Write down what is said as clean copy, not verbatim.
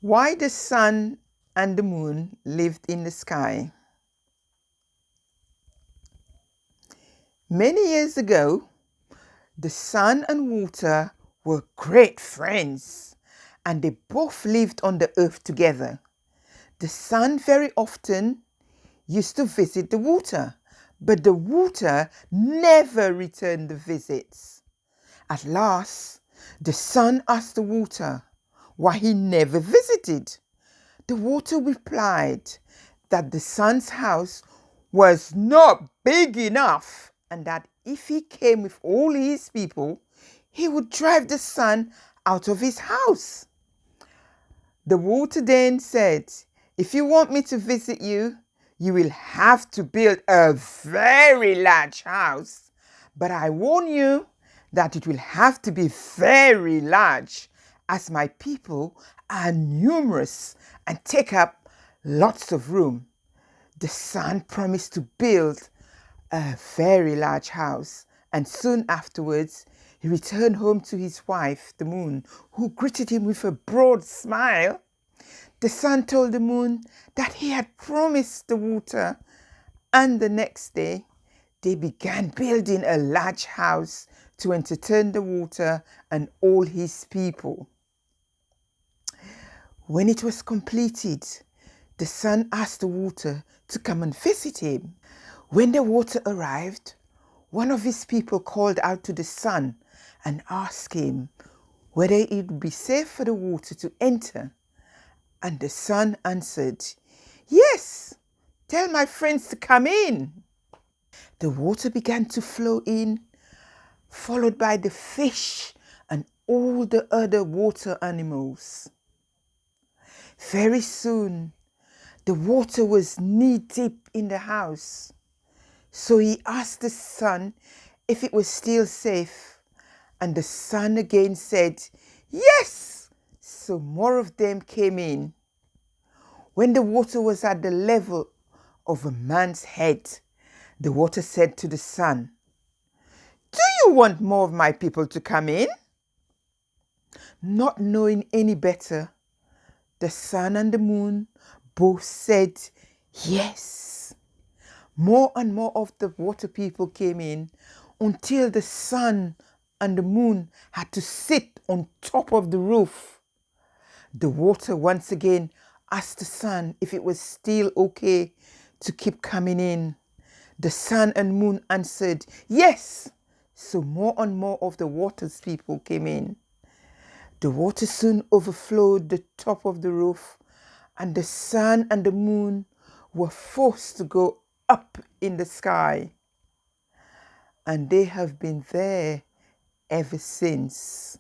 Why the sun and the moon lived in the sky. Many years ago, the sun and water were great friends, and they both lived on the earth together. The sun very often used to visit the water, but the water never returned the visits. At last, the sun asked the water why he never visited. The water replied that the sun's house was not big enough, and that if he came with all his people, he would drive the sun out of his house. The water then said, "If you want me to visit you, you will have to build a very large house. But I warn you that it will have to be very large, as my people are numerous and take up lots of room." The sun promised to build a very large house, and soon afterwards he returned home to his wife, the moon, who greeted him with a broad smile. The sun told the moon that he had promised the water, and the next day they began building a large house to entertain the water and all his people. When it was completed, the sun asked the water to come and visit him. When the water arrived, one of his people called out to the sun and asked him whether it would be safe for the water to enter. And the sun answered, "Yes, tell my friends to come in." The water began to flow in, followed by the fish and all the other water animals. Very soon, the water was knee-deep in the house. So he asked the sun if it was still safe, and the sun again said, "Yes." So more of them came in. When the water was at the level of a man's head, the water said to the sun, "Do you want more of my people to come in?" Not knowing any better, the sun and the moon both said yes. More and more of the water people came in until the sun and the moon had to sit on top of the roof. The water once again asked the sun if it was still okay to keep coming in. The sun and moon answered yes. So more and more of the water's people came in. The water soon overflowed the top of the roof, and the sun and the moon were forced to go up in the sky. And they have been there ever since.